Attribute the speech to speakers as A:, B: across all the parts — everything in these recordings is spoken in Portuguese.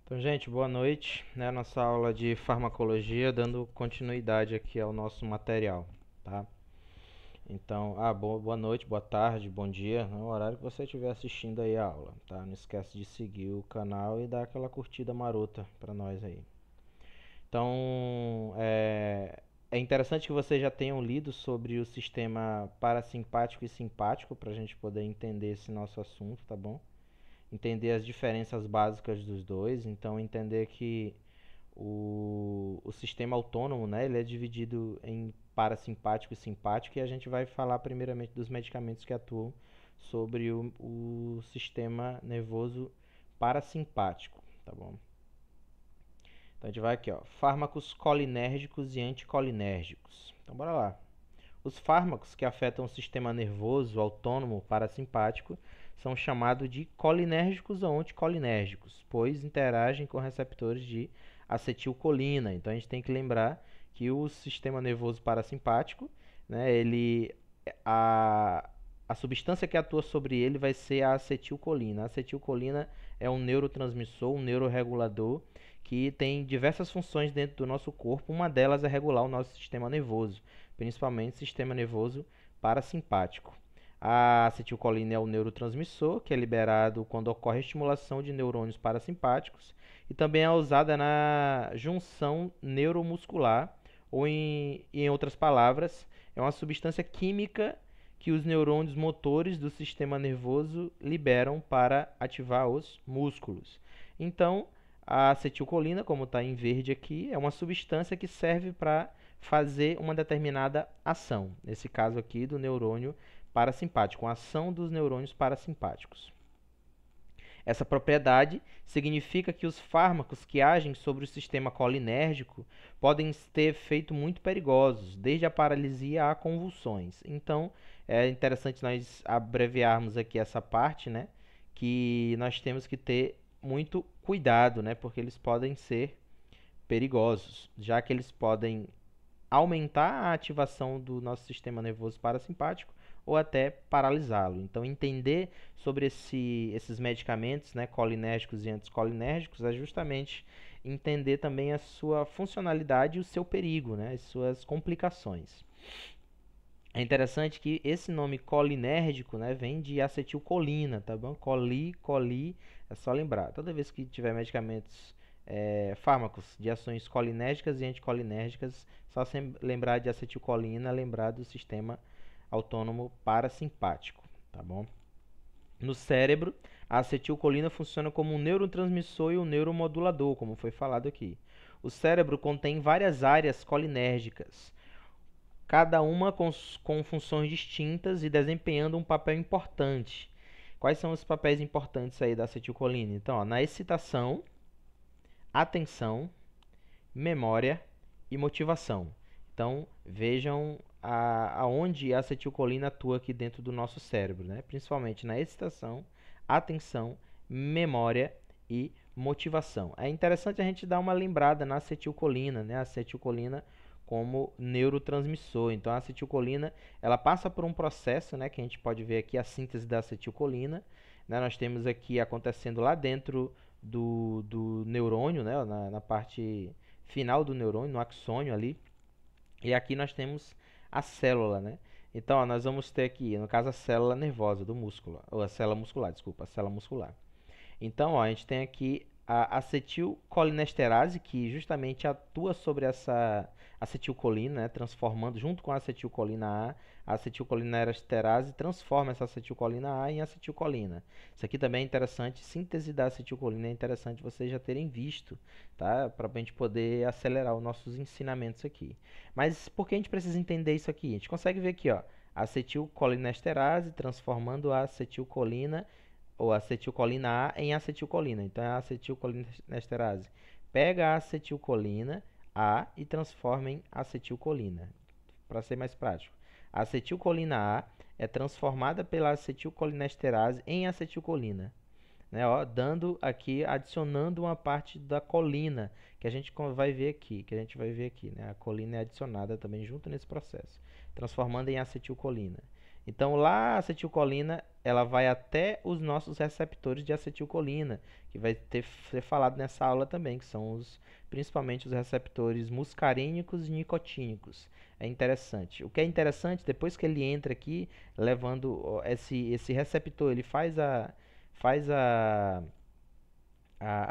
A: Então, gente, boa noite, né? Nossa aula de farmacologia, dando continuidade aqui ao nosso material, tá? Então, boa noite, boa tarde, bom dia, no horário que você estiver assistindo aí a aula, tá? Não esquece de seguir o canal e dar aquela curtida marota pra nós aí. Então, é interessante que vocês já tenham lido sobre o sistema parasimpático e simpático pra gente poder entender esse nosso assunto, tá bom? Entender as diferenças básicas dos dois, então entender que o sistema autônomo, né, ele é dividido em parasimpático e simpático, e a gente vai falar primeiramente dos medicamentos que atuam sobre o sistema nervoso parasimpático, tá bom? Então a gente vai aqui, ó, fármacos colinérgicos e anticolinérgicos. Então bora lá. Os fármacos que afetam o sistema nervoso autônomo parasimpático são chamados de colinérgicos ou anticolinérgicos, pois interagem com receptores de acetilcolina. Então a gente tem que lembrar que o sistema nervoso parasimpático, né, a, a substância que atua sobre ele vai ser a acetilcolina. A acetilcolina é um neurotransmissor, um neuroregulador que tem diversas funções dentro do nosso corpo. Uma delas é regular o nosso sistema nervoso, principalmente sistema nervoso parasimpático. A acetilcolina é o neurotransmissor que é liberado quando ocorre a estimulação de neurônios parasimpáticos e também é usada na junção neuromuscular, ou em outras palavras, é uma substância química que os neurônios motores do sistema nervoso liberam para ativar os músculos. Então, a acetilcolina, como está em verde aqui, é uma substância que serve para fazer uma determinada ação. Nesse caso aqui, do neurônio parasimpático, a ação dos neurônios parasimpáticos. Essa propriedade significa que os fármacos que agem sobre o sistema colinérgico podem ter efeitos muito perigosos, desde a paralisia a convulsões. Então, é interessante nós abreviarmos aqui essa parte, né? Que nós temos que ter muito cuidado, né? Porque eles podem ser perigosos, já que eles podem aumentar a ativação do nosso sistema nervoso parasimpático ou até paralisá-lo. Então, entender sobre esses medicamentos, né, colinérgicos e anticolinérgicos, é justamente entender também a sua funcionalidade e o seu perigo, né, as suas complicações. É interessante que esse nome colinérgico, né, vem de acetilcolina, tá bom? Coli, é só lembrar. Toda vez que tiver medicamentos, fármacos de ações colinérgicas e anticolinérgicas, só lembrar de acetilcolina, lembrar do sistema autônomo parasimpático, tá bom? No cérebro, a acetilcolina funciona como um neurotransmissor e um neuromodulador, como foi falado aqui. O cérebro contém várias áreas colinérgicas, cada uma com funções distintas e desempenhando um papel importante. Quais são os papéis importantes aí da acetilcolina? Então, ó, na excitação, atenção, memória e motivação. Então, vejam aonde a acetilcolina atua aqui dentro do nosso cérebro, né? Principalmente na excitação, atenção, memória e motivação. É interessante a gente dar uma lembrada na acetilcolina, né? A acetilcolina como neurotransmissor. Então, a acetilcolina, ela passa por um processo, né, que a gente pode ver aqui a síntese da acetilcolina, né? Nós temos aqui acontecendo lá dentro do neurônio, né, na parte final do neurônio, no axônio ali. E aqui nós temos a célula, né? Então, ó, nós vamos ter aqui, no caso, a célula nervosa do músculo, ou a célula muscular, desculpa, a célula muscular. Então, ó, a gente tem aqui a acetilcolinesterase, que justamente atua sobre essa acetilcolina, né, transformando, junto com a acetilcolina a acetilcolinesterase transforma essa acetilcolina A em acetilcolina. Isso aqui também é interessante, síntese da acetilcolina é interessante vocês já terem visto, tá? Para a gente poder acelerar os nossos ensinamentos aqui. Mas por que a gente precisa entender isso aqui? A gente consegue ver aqui, ó, acetilcolinesterase transformando a acetilcolina ou acetilcolina A em acetilcolina. Então, é a acetilcolinesterase pega a acetilcolina A e transforma em acetilcolina, para ser mais prático. A acetilcolina A é transformada pela acetilcolinesterase em acetilcolina, né, ó, dando aqui, adicionando uma parte da colina, que a gente vai ver aqui, né? A colina é adicionada também junto nesse processo, transformando em acetilcolina. Então lá a acetilcolina ela vai até os nossos receptores de acetilcolina, que vai ser falado nessa aula também, que são principalmente os receptores muscarínicos e nicotínicos. É interessante. O que é interessante, depois que ele entra aqui, levando esse receptor, ele faz a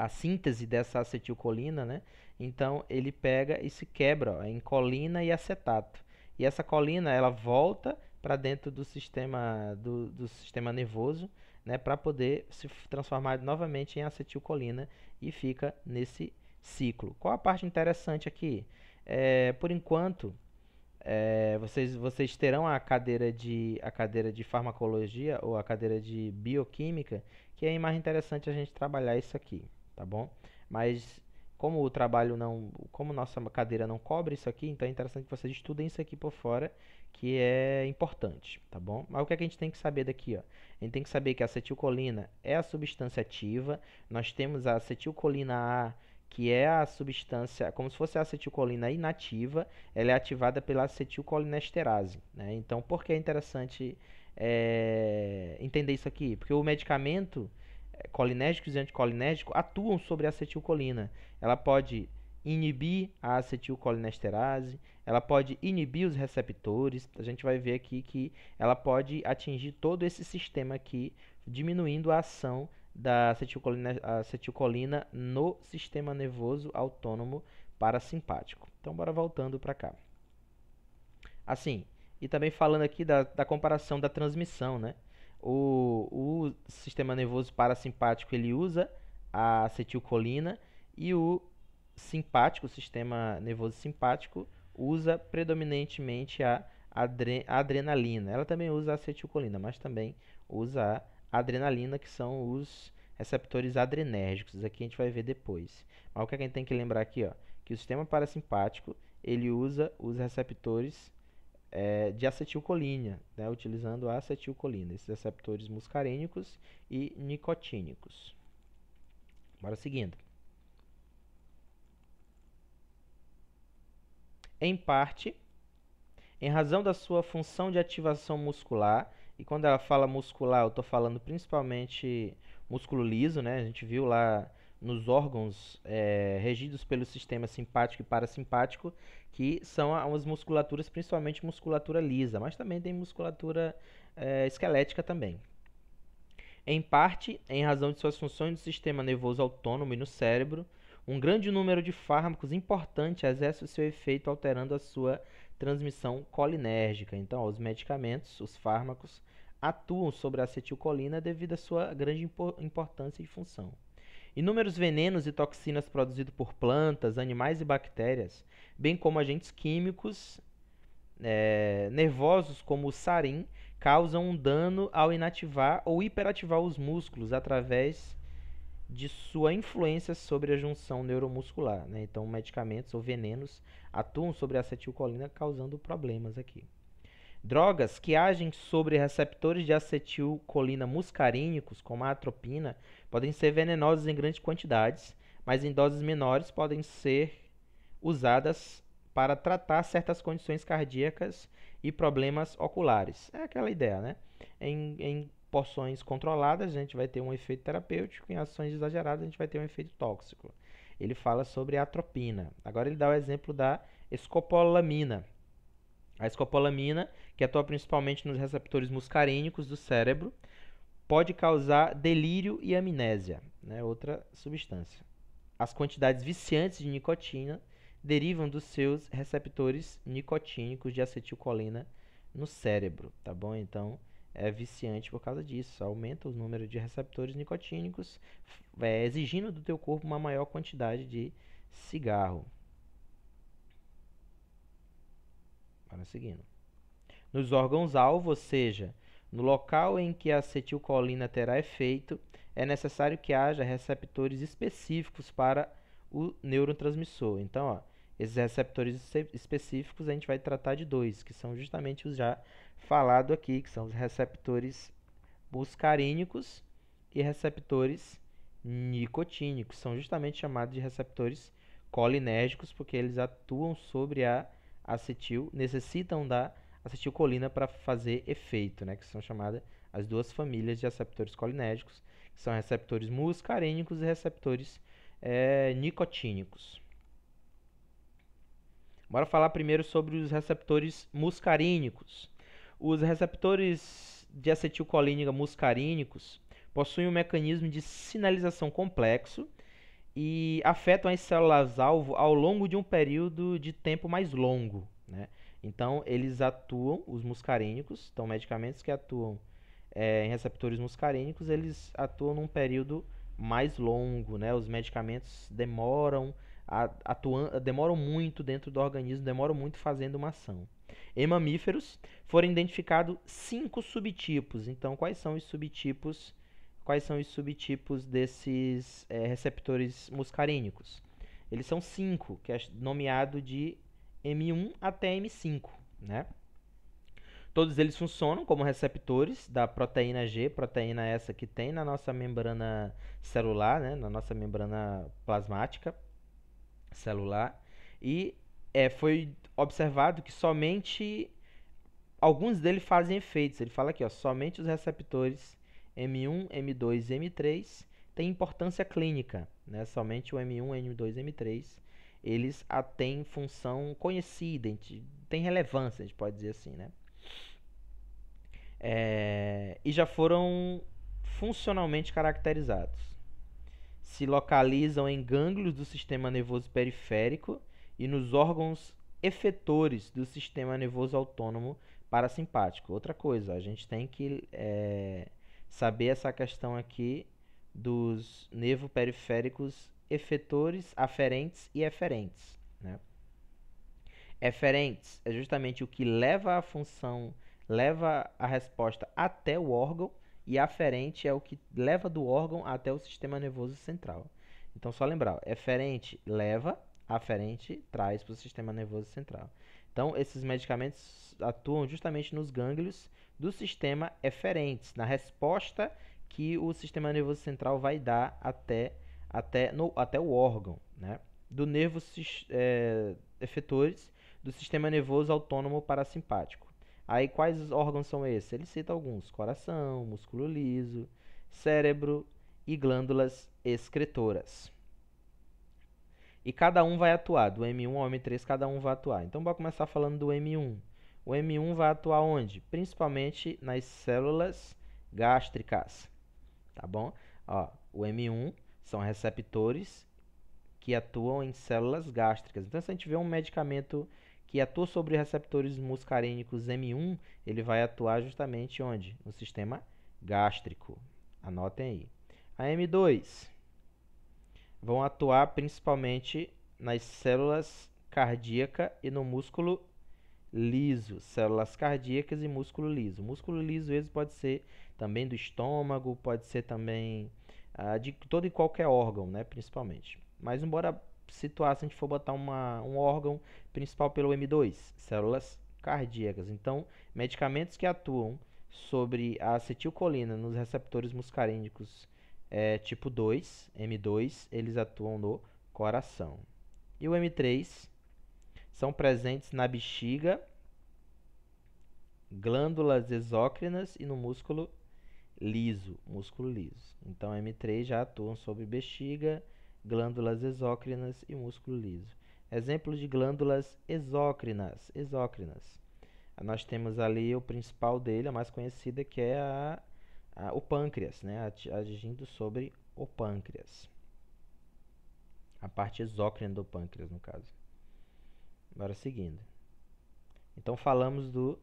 A: síntese dessa acetilcolina, né? Então ele pega e se quebra ó, em colina e acetato. E essa colina ela volta para dentro do sistema nervoso, né, para poder se transformar novamente em acetilcolina e fica nesse ciclo. Qual a parte interessante aqui? Por enquanto, vocês terão a cadeira de farmacologia ou a cadeira de bioquímica, que é mais interessante a gente trabalhar isso aqui, tá bom? Mas como o trabalho não, como nossa cadeira não cobre isso aqui, então é interessante que vocês estudem isso aqui por fora, que é importante, tá bom? Mas o que é que a gente tem que saber daqui, ó? A gente tem que saber que a acetilcolina é a substância ativa, nós temos a acetilcolina A, que é a substância, como se fosse a acetilcolina inativa, ela é ativada pela acetilcolinesterase, né? Então, por que é interessante entender isso aqui? Porque o medicamento colinérgicos e anticolinérgicos atuam sobre a acetilcolina. Ela pode inibir a acetilcolinesterase, ela pode inibir os receptores. A gente vai ver aqui que ela pode atingir todo esse sistema aqui, diminuindo a ação da acetilcolina no sistema nervoso autônomo parasimpático. Então, bora voltando para cá. Assim, e também falando aqui da comparação da transmissão, né? O sistema nervoso parasimpático ele usa a acetilcolina e o simpático, o sistema nervoso simpático, usa predominantemente a adrenalina. Ela também usa a acetilcolina, mas também usa a adrenalina, que são os receptores adrenérgicos. Aqui a gente vai ver depois. Mas o que a gente tem que lembrar aqui, ó, que o sistema parasimpático ele usa os receptores de acetilcolina, né, utilizando a acetilcolina, esses receptores muscarínicos e nicotínicos. Bora seguindo. Em parte, em razão da sua função de ativação muscular, e quando ela fala muscular, eu estou falando principalmente músculo liso, né? A gente viu lá nos órgãos regidos pelo sistema simpático e parasimpático, que são as musculaturas, principalmente musculatura lisa, mas também tem musculatura esquelética também. Em parte, em razão de suas funções no sistema nervoso autônomo e no cérebro, um grande número de fármacos importante exerce o seu efeito alterando a sua transmissão colinérgica. Então, os medicamentos, os fármacos, atuam sobre a acetilcolina devido à sua grande importância e função. Inúmeros venenos e toxinas produzidos por plantas, animais e bactérias, bem como agentes químicos nervosos como o sarin, causam um dano ao inativar ou hiperativar os músculos através de sua influência sobre a junção neuromuscular, né? Então, medicamentos ou venenos atuam sobre a acetilcolina, causando problemas aqui. Drogas que agem sobre receptores de acetilcolina muscarínicos, como a atropina, podem ser venenosas em grandes quantidades, mas em doses menores podem ser usadas para tratar certas condições cardíacas e problemas oculares. É aquela ideia, né? Em porções controladas, a gente vai ter um efeito terapêutico, em ações exageradas, a gente vai ter um efeito tóxico. Ele fala sobre a atropina. Agora ele dá o exemplo da escopolamina. A escopolamina, que atua principalmente nos receptores muscarínicos do cérebro, pode causar delírio e amnésia, né? Outra substância. As quantidades viciantes de nicotina derivam dos seus receptores nicotínicos de acetilcolina no cérebro, tá bom? Então, é viciante por causa disso, aumenta o número de receptores nicotínicos, exigindo do teu corpo uma maior quantidade de cigarro. Para seguindo. Nos órgãos-alvo, ou seja, no local em que a acetilcolina terá efeito, é necessário que haja receptores específicos para o neurotransmissor. Então, ó, esses receptores específicos a gente vai tratar de dois, que são justamente os já falados aqui, que são os receptores muscarínicos e receptores nicotínicos. São justamente chamados de receptores colinérgicos, porque eles atuam sobre a acetil, necessitam da acetilcolina para fazer efeito, né? Que são chamadas as duas famílias de receptores colinérgicos, que são receptores muscarínicos e receptores nicotínicos. Bora falar primeiro sobre os receptores muscarínicos. Os receptores de acetilcolina muscarínicos possuem um mecanismo de sinalização complexo e afetam as células-alvo ao longo de um período de tempo mais longo, né? Então, eles atuam, os muscarínicos, então medicamentos que atuam em receptores muscarínicos, eles atuam num período mais longo, né? Os medicamentos demoram muito dentro do organismo, demoram muito fazendo uma ação. Em mamíferos, foram identificados 5 subtipos. Então, quais são os subtipos? Quais são os subtipos desses receptores muscarínicos? Eles são 5, que é nomeado de M1 até M5, né? Todos eles funcionam como receptores da proteína G, proteína essa que tem na nossa membrana celular, né? Na nossa membrana plasmática celular. E foi observado que somente alguns deles fazem efeitos. Ele fala aqui, ó, somente os receptores M1, M2 e M3 têm importância clínica, né? Somente o M1, M2 e M3 eles têm função conhecida, tem relevância, a gente pode dizer assim, né? E já foram funcionalmente caracterizados. Se localizam em gânglios do sistema nervoso periférico e nos órgãos efetores do sistema nervoso autônomo parasimpático. Outra coisa, a gente tem que saber essa questão aqui dos nervos periféricos efetores, aferentes e eferentes, né? Eferentes é justamente o que leva a função, leva a resposta até o órgão, e aferente é o que leva do órgão até o sistema nervoso central. Então, só lembrar, eferente leva, aferente traz para o sistema nervoso central. Então, esses medicamentos atuam justamente nos gânglios do sistema eferentes, na resposta que o sistema nervoso central vai dar até o órgão, né? Do nervo efetores do sistema nervoso autônomo parasimpático. Aí quais órgãos são esses? Ele cita alguns: coração, músculo liso, cérebro e glândulas excretoras. E cada um vai atuar, do M1 ao M3 cada um vai atuar. Então bora começar falando do M1. O M1 vai atuar onde? Principalmente nas células gástricas, tá bom? Ó, o M1 são receptores que atuam em células gástricas. Então, se a gente vê um medicamento que atua sobre receptores muscarínicos M1, ele vai atuar justamente onde? No sistema gástrico. Anotem aí. A M2 vão atuar principalmente nas células cardíaca e no músculo liso. Células cardíacas e músculo liso. Músculo liso, esse pode ser também do estômago, pode ser também de todo e qualquer órgão, né, principalmente. Mas embora situar, se a gente for botar um órgão principal pelo M2, células cardíacas. Então, medicamentos que atuam sobre a acetilcolina nos receptores muscarínicos tipo 2, M2, eles atuam no coração. E o M3 são presentes na bexiga, glândulas exócrinas e no músculo liso, Então, M3 já atuam sobre bexiga, glândulas exócrinas e músculo liso. Exemplo de glândulas exócrinas. Nós temos ali o principal dele, a mais conhecida, que é o pâncreas, né? Agindo sobre o pâncreas. A parte exócrina do pâncreas, no caso. Agora seguindo. Então falamos do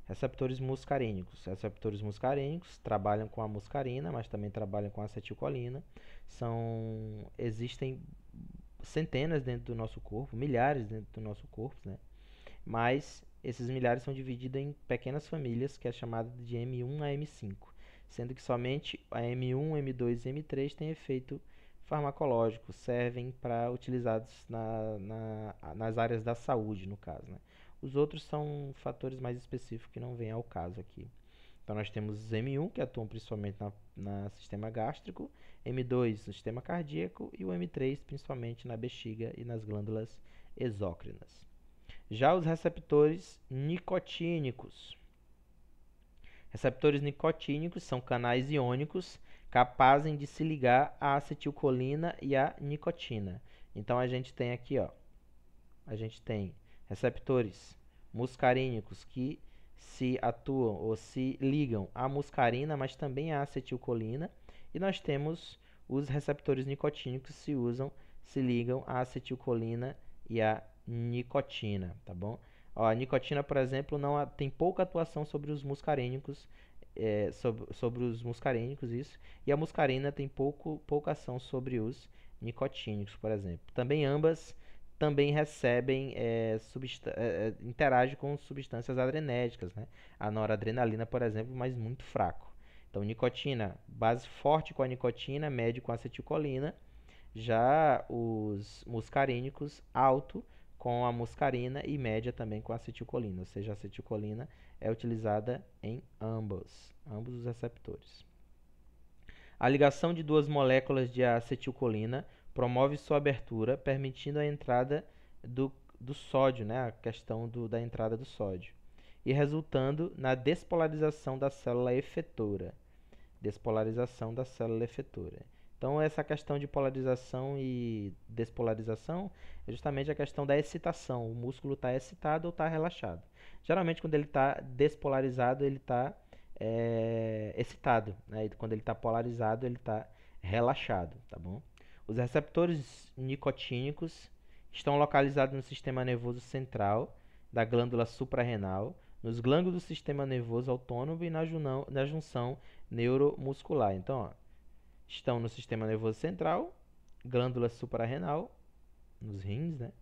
A: receptores muscarínicos. Receptores muscarínicos trabalham com a muscarina, mas também trabalham com a acetilcolina. Existem centenas dentro do nosso corpo, milhares dentro do nosso corpo, né? Mas esses milhares são divididos em pequenas famílias, que é chamada de M1 a M5, sendo que somente a M1, M2 e M3 têm efeito farmacológico, servem para utilizados nas áreas da saúde, no caso, né? Os outros são fatores mais específicos que não vêm ao caso aqui. Então nós temos os M1, que atuam principalmente no sistema gástrico, M2 no sistema cardíaco e o M3 principalmente na bexiga e nas glândulas exócrinas. Já os receptores nicotínicos. Receptores nicotínicos são canais iônicos capazes de se ligar à acetilcolina e à nicotina. Então a gente tem aqui, ó, a gente tem receptores muscarínicos que se atuam ou se ligam à muscarina, mas também à acetilcolina, e nós temos os receptores nicotínicos que se ligam à acetilcolina e à nicotina, tá bom? Ó, a nicotina, por exemplo, não tem pouca atuação sobre os muscarínicos, sobre os muscarínicos, isso, e a muscarina tem pouca ação sobre os nicotínicos, por exemplo. Também ambas também recebem, interagem com substâncias adrenérgicas, né? A noradrenalina, por exemplo, mas muito fraco. Então, nicotina, base forte com a nicotina, médio com a acetilcolina. Já os muscarínicos, alto com a muscarina e média também com a acetilcolina. Ou seja, a acetilcolina é utilizada em ambos os receptores. A ligação de duas moléculas de acetilcolina promove sua abertura, permitindo a entrada do sódio, né? A questão da entrada do sódio, e resultando na despolarização da célula efetora. Despolarização da célula efetora. Então, essa questão de polarização e despolarização é justamente a questão da excitação. O músculo está excitado ou está relaxado. Geralmente, quando ele está despolarizado, ele está excitado, né? E quando ele está polarizado, ele está relaxado, tá bom? Os receptores nicotínicos estão localizados no sistema nervoso central da glândula suprarrenal, nos glândulos do sistema nervoso autônomo e na junção neuromuscular. Então, ó, estão no sistema nervoso central, glândula suprarrenal, nos rins, né?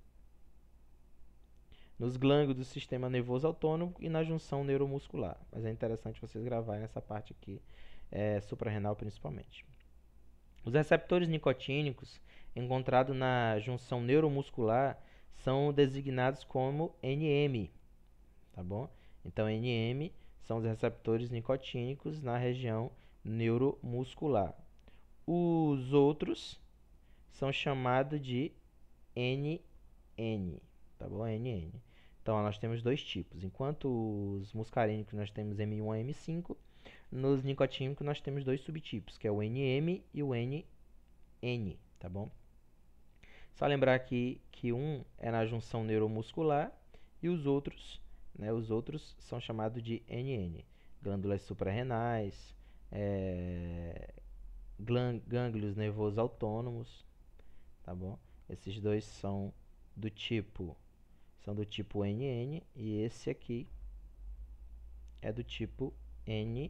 A: Nos glândulos do sistema nervoso autônomo e na junção neuromuscular. Mas é interessante vocês gravarem essa parte aqui, suprarrenal principalmente. Os receptores nicotínicos encontrados na junção neuromuscular são designados como NM, tá bom? Então, NM são os receptores nicotínicos na região neuromuscular. Os outros são chamados de NN, tá bom? NN. Então, nós temos dois tipos. Enquanto os muscarínicos nós temos M1 e M5, nos nicotínicos nós temos dois subtipos, que é o NM e o NN, tá bom? Só lembrar aqui que um é na junção neuromuscular e os outros são chamados de NN. Glândulas suprarrenais, gânglios nervosos autônomos, tá bom? Esses dois são do tipo NN e esse aqui é do tipo NM.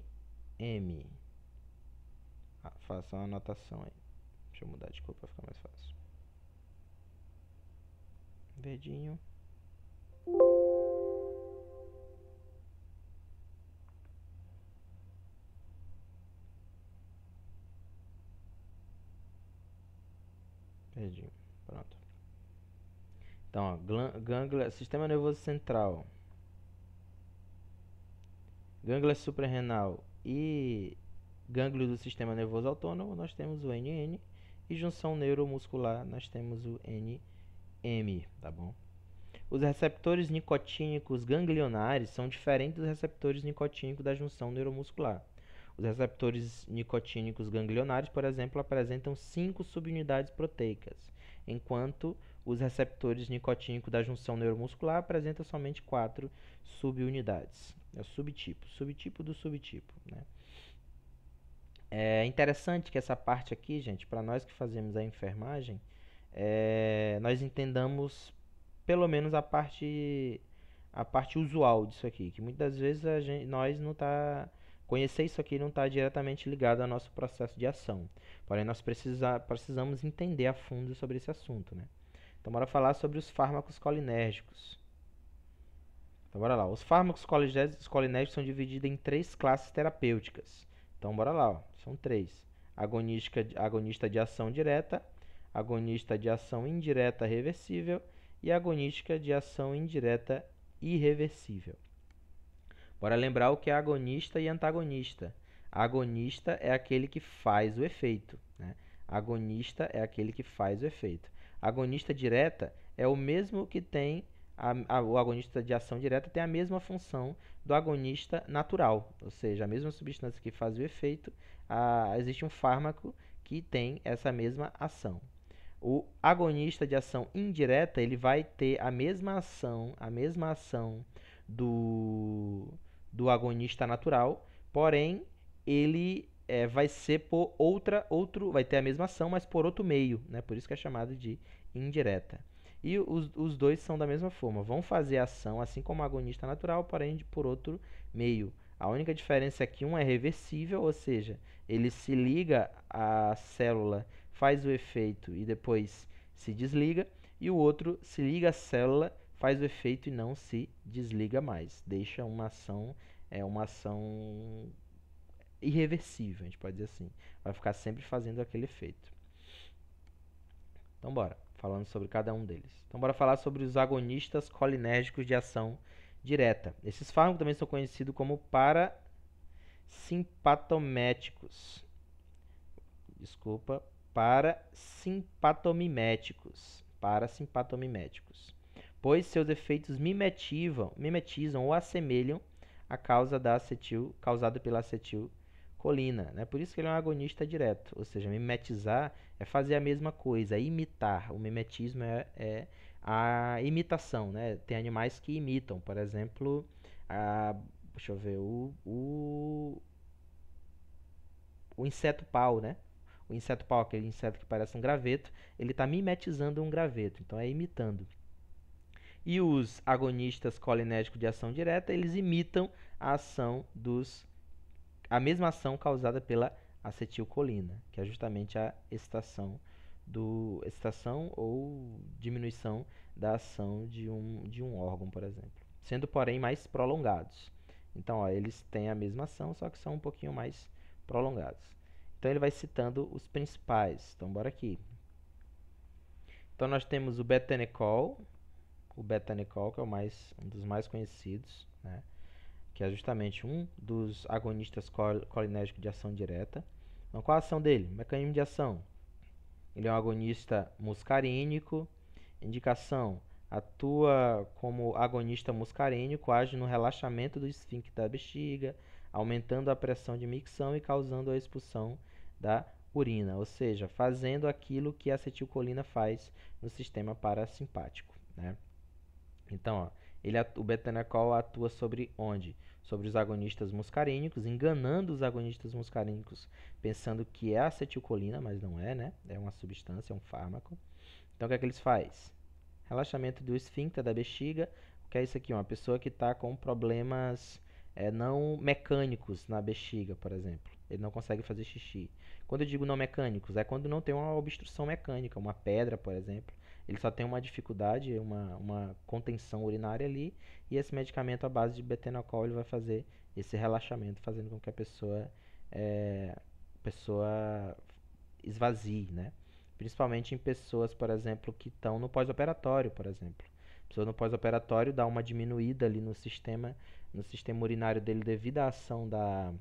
A: Faça uma anotação aí. Deixa eu mudar de cor para ficar mais fácil. Verdinho. Verdinho. Pronto. Então, ó, gânglia, sistema nervoso central, gânglia suprarrenal e gânglio do sistema nervoso autônomo, nós temos o NN, e junção neuromuscular, nós temos o NM, tá bom? Os receptores nicotínicos ganglionares são diferentes dos receptores nicotínicos da junção neuromuscular. Os receptores nicotínicos ganglionares, por exemplo, apresentam 5 subunidades proteicas, enquanto os receptores nicotínicos da junção neuromuscular apresentam somente 4 subunidades. É o subtipo do subtipo, né? É interessante que essa parte aqui, gente, para nós que fazemos a enfermagem, nós entendamos pelo menos a parte usual disso aqui, que muitas vezes nós não tá conhecer isso aqui não está diretamente ligado ao nosso processo de ação. Porém, nós precisamos entender a fundo sobre esse assunto, né? Então, bora falar sobre os fármacos colinérgicos. Então, bora lá. Os fármacos colinérgicos são divididos em 3 classes terapêuticas. Então, bora lá, ó. São 3. Agonista de ação direta, agonista de ação indireta reversível e agonista de ação indireta irreversível. Bora lembrar o que é agonista e antagonista. Agonista é aquele que faz o efeito, né? Agonista é aquele que faz o efeito. Agonista direta é o mesmo que tem o agonista de ação direta tem a mesma função do agonista natural, ou seja, a mesma substância que faz o efeito, existe um fármaco que tem essa mesma ação. O agonista de ação indireta, ele vai ter a mesma ação do agonista natural, porém ele vai ser por vai ter a mesma ação, mas por outro meio, né? Por isso que é chamado de indireta. E os dois são da mesma forma, vão fazer a ação assim como o agonista natural, porém por outro meio. A única diferença é que um é reversível, ou seja, ele se liga à célula, faz o efeito e depois se desliga, e o outro se liga à célula, faz o efeito e não se desliga mais. Deixa uma ação irreversível, a gente pode dizer assim. Vai ficar sempre fazendo aquele efeito. Então bora, falando sobre cada um deles. Então bora falar sobre os agonistas colinérgicos de ação direta. Esses fármacos também são conhecidos como parasimpatométicos. Desculpa, parasimpatomiméticos, pois seus efeitos mimetizam ou assemelham a causa causada pela acetilcolina, né? Por isso que ele é um agonista direto, ou seja, mimetizar é fazer a mesma coisa, é imitar. O mimetismo é a imitação, né? Tem animais que imitam, por exemplo, deixa eu ver, o inseto pau, né? O inseto pau, aquele inseto que parece um graveto, ele está mimetizando um graveto, então é imitando. E os agonistas colinérgicos de ação direta, eles imitam a mesma ação causada pela acetilcolina, que é justamente a excitação ou diminuição da ação de um órgão, por exemplo, sendo porém mais prolongados. Então, ó, eles têm a mesma ação, só que são um pouquinho mais prolongados. Então ele vai citando os principais. Então bora aqui. Então nós temos o betanecol que é um dos mais conhecidos, né? Que é justamente um dos agonistas colinérgicos de ação direta. Então qual a ação dele? Mecanismo de ação. Ele é um agonista muscarínico. Indicação: atua como agonista muscarínico, age no relaxamento do esfíncter da bexiga, aumentando a pressão de micção e causando a expulsão da urina, ou seja, fazendo aquilo que a acetilcolina faz no sistema parasimpático, né? Então, ó, o betanecol atua sobre onde? Sobre os agonistas muscarínicos, enganando os agonistas muscarínicos, pensando que é acetilcolina, mas não é, né? É uma substância, é um fármaco. Então, o que é que eles fazem? Relaxamento do esfíncter da bexiga, que é isso aqui, uma pessoa que está com problemas não mecânicos na bexiga, por exemplo. Ele não consegue fazer xixi. Quando eu digo não mecânicos, é quando não tem uma obstrução mecânica, uma pedra, por exemplo. Ele só tem uma dificuldade, uma contenção urinária ali, e esse medicamento à base de betanacol ele vai fazer esse relaxamento, fazendo com que a pessoa esvazie, né? Principalmente em pessoas, por exemplo, que estão no pós-operatório, por exemplo. A pessoa no pós-operatório dá uma diminuída ali no sistema urinário dele devido à ação da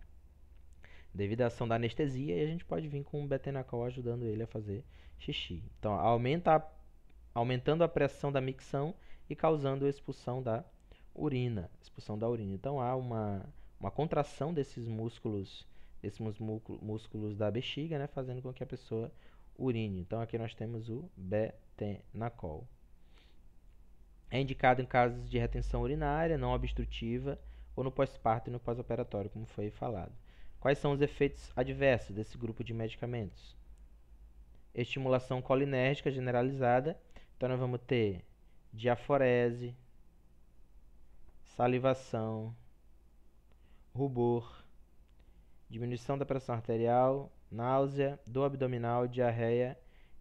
A: anestesia, e a gente pode vir com o betanacol ajudando ele a fazer xixi. Então, aumentando a pressão da micção e causando a expulsão da urina. Então, há uma contração desses músculos da bexiga, né, fazendo com que a pessoa urine. Então, aqui nós temos o betanacol. É indicado em casos de retenção urinária não obstrutiva ou no pós-parto e no pós-operatório, como foi falado. Quais são os efeitos adversos desse grupo de medicamentos? Estimulação colinérgica generalizada. Então, nós vamos ter diaforese, salivação, rubor, diminuição da pressão arterial, náusea, dor abdominal, diarreia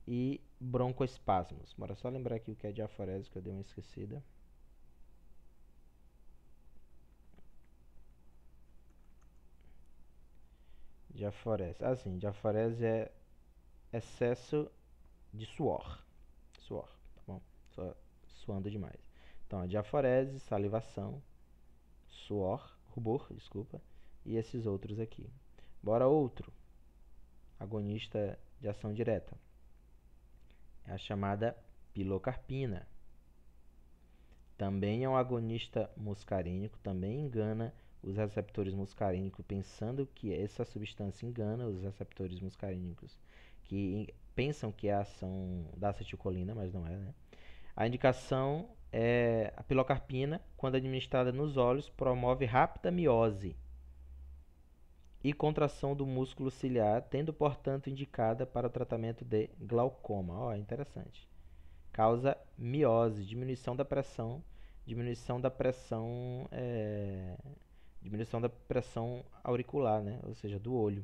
A: e broncoespasmos. Bora só lembrar aqui o que é diaforese, que eu dei uma esquecida. Diaforese. Sim, diaforese é excesso de suor. Tá bom? Só suando demais. Então, a diaforese, salivação, suor, rubor, desculpa, e esses outros aqui. Bora outro. Agonista de ação direta. É a chamada pilocarpina. Também é um agonista muscarínico, também engana os receptores muscarínicos, pensando que essa substância engana os receptores muscarínicos, que pensam que é a ação da acetilcolina, mas não é, né? A indicação é a pilocarpina, quando administrada nos olhos, promove rápida miose e contração do músculo ciliar, tendo, portanto, indicada para o tratamento de glaucoma. Ó, interessante. Causa miose, diminuição da pressão, diminuição da pressão auricular, né? Ou seja, do olho.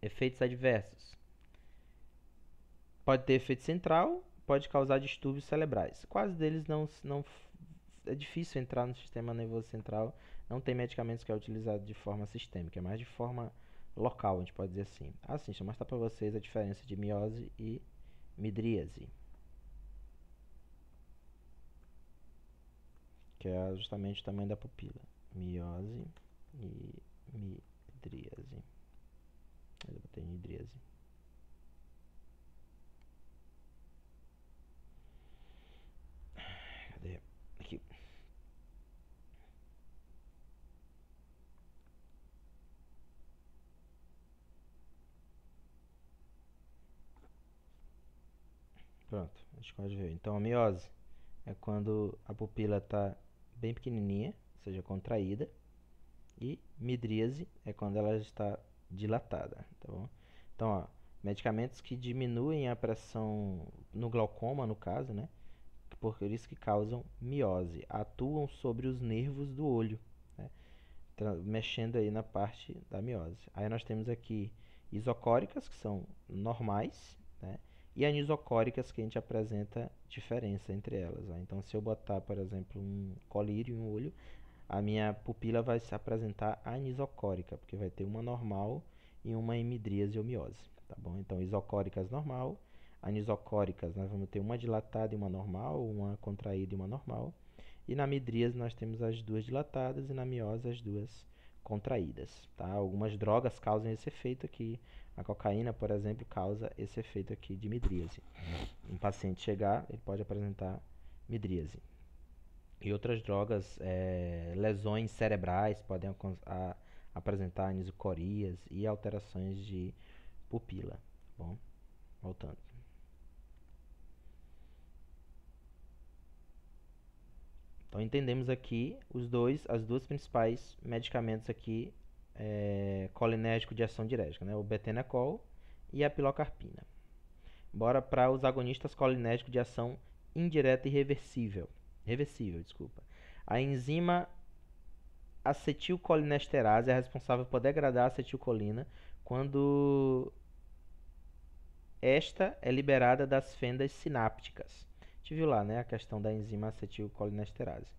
A: Efeitos adversos. Pode ter efeito central, pode causar distúrbios cerebrais. Quase deles não é difícil entrar no sistema nervoso central. Não tem medicamentos que é utilizado de forma sistêmica, é mais de forma local, a gente pode dizer assim. Assim, deixa eu mostrar para vocês a diferença de miose e midríase, que é justamente o tamanho da pupila. Miose e midríase. Eu botei midríase. Cadê? Aqui. Pronto, a gente pode ver. Então, a miose é quando a pupila está bem pequenininha, ou seja, contraída. E midríase é quando ela está dilatada, tá bom? Então, ó, medicamentos que diminuem a pressão no glaucoma, no caso, né? Por isso que causam miose, atuam sobre os nervos do olho, né? Mexendo aí na parte da miose. Aí nós temos aqui isocóricas, que são normais, né? E anisocóricas, que a gente apresenta diferença entre elas. Ó. Então, se eu botar, por exemplo, um colírio em um olho, a minha pupila vai se apresentar anisocórica, porque vai ter uma normal e uma hemidríase ou miose, tá bom? Então, isocóricas normal, anisocóricas nós vamos ter uma dilatada e uma normal, uma contraída e uma normal. E na midríase nós temos as duas dilatadas e na miose as duas contraídas, tá? Algumas drogas causam esse efeito aqui. A cocaína, por exemplo, causa esse efeito aqui de midríase. Um paciente chegar, ele pode apresentar midríase. E outras drogas, lesões cerebrais podem apresentar anisocorias e alterações de pupila. Bom, voltando. Então entendemos aqui as duas principais medicamentos aqui colinérgico de ação dirética, né? O betenecol e a pilocarpina. Bora para os agonistas colinérgicos de ação indireta e reversível, desculpa. A enzima acetilcolinesterase é responsável por degradar a acetilcolina quando esta é liberada das fendas sinápticas. A gente viu lá, né, a questão da enzima acetilcolinesterase.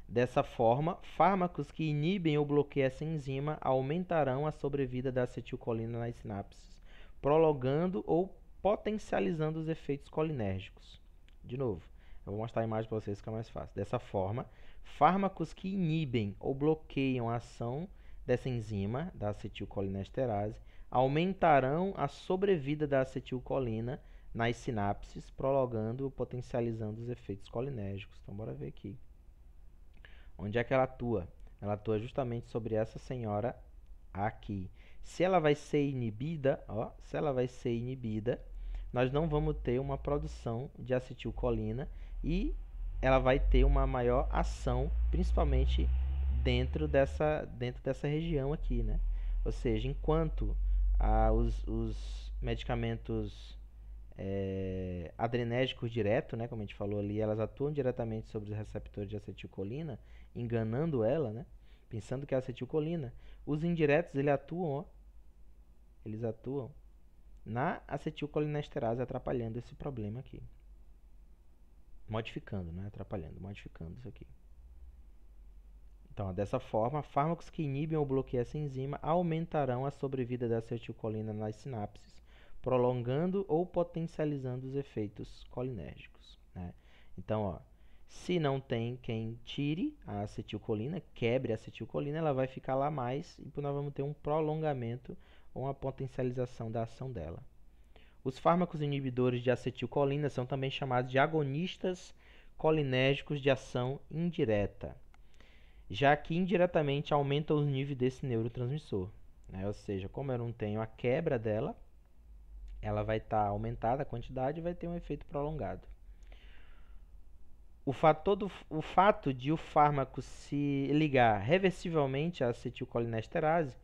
A: Dessa forma, fármacos que inibem ou bloqueiam essa enzima aumentarão a sobrevida da acetilcolina nas sinapses, prolongando ou potencializando os efeitos colinérgicos. De novo, eu vou mostrar a imagem para vocês que é mais fácil. Dessa forma, fármacos que inibem ou bloqueiam a ação dessa enzima, da acetilcolinesterase, aumentarão a sobrevida da acetilcolina nas sinapses, prolongando ou potencializando os efeitos colinérgicos. Então, bora ver aqui. Onde é que ela atua? Ela atua justamente sobre essa senhora aqui. Se ela vai ser inibida, nós não vamos ter uma produção de acetilcolina e ela vai ter uma maior ação, principalmente dentro dessa região aqui, né? Ou seja, enquanto os medicamentos adrenérgicos direto, né, como a gente falou ali, elas atuam diretamente sobre os receptores de acetilcolina, enganando ela, né, pensando que é acetilcolina. Os indiretos, eles atuam na acetilcolinesterase, atrapalhando esse problema aqui. Modificando, né, modificando isso aqui. Então, dessa forma, fármacos que inibem ou bloqueiam essa enzima aumentarão a sobrevida da acetilcolina nas sinapses, prolongando ou potencializando os efeitos colinérgicos, né? Então, ó, se não tem quem tire a acetilcolina, quebre a acetilcolina, ela vai ficar lá mais e nós vamos ter um prolongamento ou uma potencialização da ação dela. Os fármacos inibidores de acetilcolina são também chamados de agonistas colinérgicos de ação indireta, já que indiretamente aumenta os níveis desse neurotransmissor, né? Ou seja, como eu não tenho a quebra dela, ela vai estar aumentada a quantidade e vai ter um efeito prolongado. O fato de o fármaco se ligar reversivelmente à acetilcolinesterase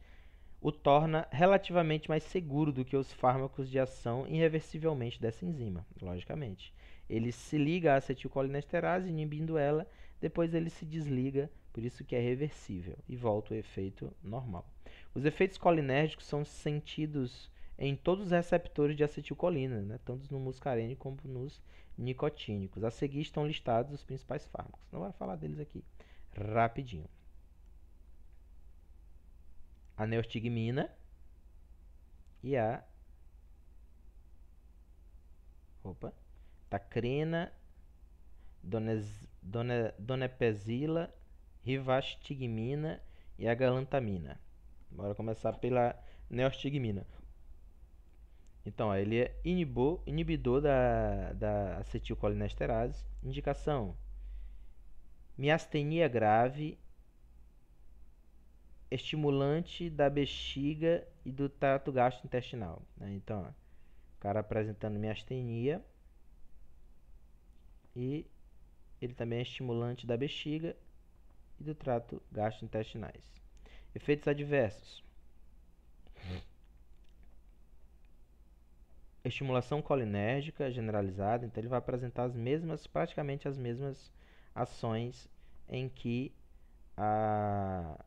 A: o torna relativamente mais seguro do que os fármacos de ação irreversivelmente dessa enzima, logicamente. Ele se liga à acetilcolinesterase, inibindo ela, depois ele se desliga, por isso que é reversível, e volta o efeito normal. Os efeitos colinérgicos são sentidos em todos os receptores de acetilcolina, né, tanto no muscarênico como nos nicotínicos. A seguir estão listados os principais fármacos. Não vou falar deles aqui rapidinho. A neostigmina e a tacrina, donepezila, rivastigmina e a galantamina. Bora começar pela neostigmina. Então, ele é inibidor da acetilcolinesterase. Indicação: miastenia grave, estimulante da bexiga e do trato gastrointestinal, né? Então, ó, o cara apresentando miastenia e ele também é estimulante da bexiga e do trato gastrointestinais. Efeitos adversos: estimulação colinérgica generalizada, então ele vai apresentar praticamente as mesmas ações em que a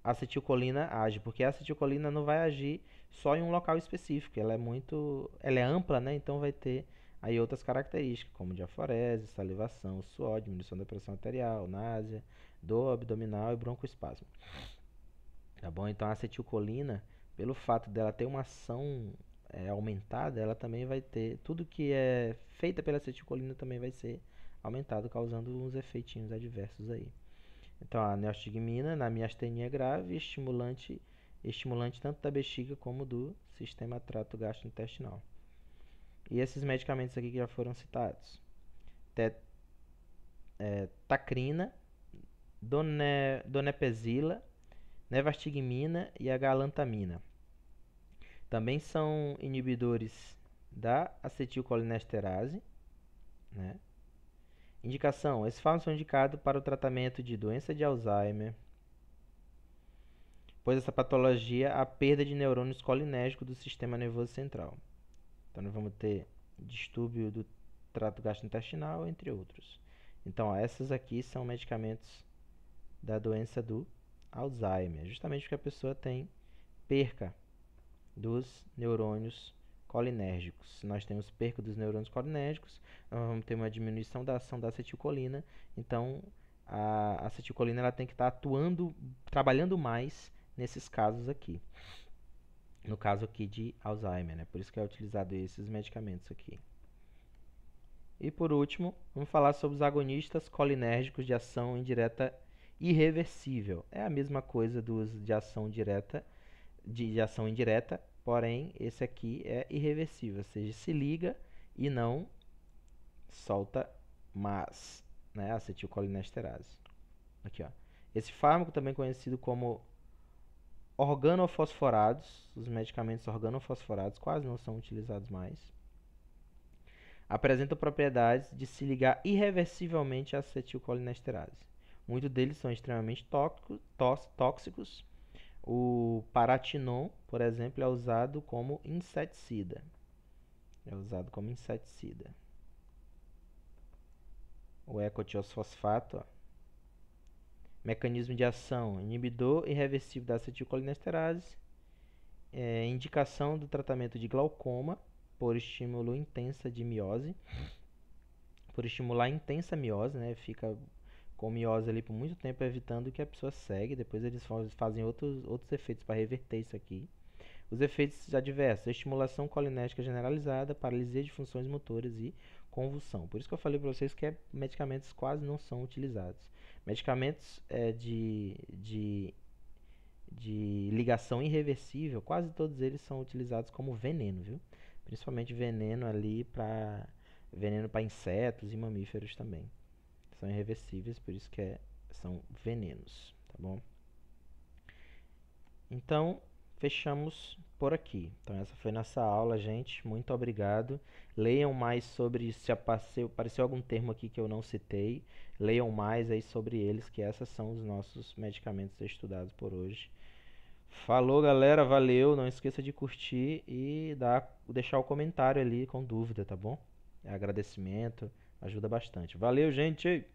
A: acetilcolina age, porque a acetilcolina não vai agir só em um local específico, ela é ampla, né? Então vai ter aí outras características, como diaforese, salivação, suor, diminuição da pressão arterial, náusea, dor abdominal e broncoespasmo. Tá bom? Então a acetilcolina, pelo fato dela ter uma ação aumentada, ela também vai ter, tudo que é feita pela acetilcolina também vai ser aumentado, causando uns efeitinhos adversos aí. Então, a neostigmina, na miastenia grave, estimulante tanto da bexiga como do sistema trato gastrointestinal. E esses medicamentos aqui que já foram citados: tacrina, donepezila, nevastigmina e a galantamina. Também são inibidores da acetilcolinesterase, né? Indicação: esses fármacos são indicados para o tratamento de doença de Alzheimer, pois essa patologia há perda de neurônios colinérgicos do sistema nervoso central. Então, nós vamos ter distúrbio do trato gastrointestinal, entre outros. Então, ó, essas aqui são medicamentos da doença do Alzheimer, justamente porque a pessoa tem perca dos neurônios colinérgicos. Se nós temos perca dos neurônios colinérgicos, nós vamos ter uma diminuição da ação da acetilcolina. Então, a acetilcolina ela tem que estar trabalhando mais nesses casos aqui. No caso aqui de Alzheimer, né? Por isso que é utilizado esses medicamentos aqui. E por último, vamos falar sobre os agonistas colinérgicos de ação indireta irreversível. É a mesma coisa dos de ação direta, de ação indireta, porém esse aqui é irreversível, ou seja, se liga e não solta mais, né, acetilcolinesterase. Aqui, ó. Esse fármaco, também conhecido como organofosforados, os medicamentos organofosforados quase não são utilizados mais, apresentam propriedades de se ligar irreversivelmente à acetilcolinesterase. Muitos deles são extremamente tóxicos. O paratinon, por exemplo, é usado como inseticida. O ecotiosfosfato, ó. Mecanismo de ação: inibidor irreversível da acetilcolinesterase. Indicação do tratamento de glaucoma por estímulo intensa de miose. Por estimular intensa miose, né? Fica com miose ali por muito tempo, evitando que a pessoa segue. Depois eles fazem outros efeitos para reverter isso aqui. Os efeitos adversos: estimulação colinérgica generalizada, paralisia de funções motoras e convulsão. Por isso que eu falei para vocês que medicamentos quase não são utilizados. Medicamentos de ligação irreversível, quase todos eles são utilizados como veneno, viu? Principalmente veneno para insetos e mamíferos também. São irreversíveis, por isso que são venenos, tá bom? Então, fechamos por aqui. Então, essa foi nossa aula, gente. Muito obrigado. Leiam mais sobre, se apareceu algum termo aqui que eu não citei, leiam mais aí sobre eles, que esses são os nossos medicamentos estudados por hoje. Falou, galera, valeu. Não esqueça de curtir e deixar o comentário ali com dúvida, tá bom? Agradecimento, ajuda bastante. Valeu, gente!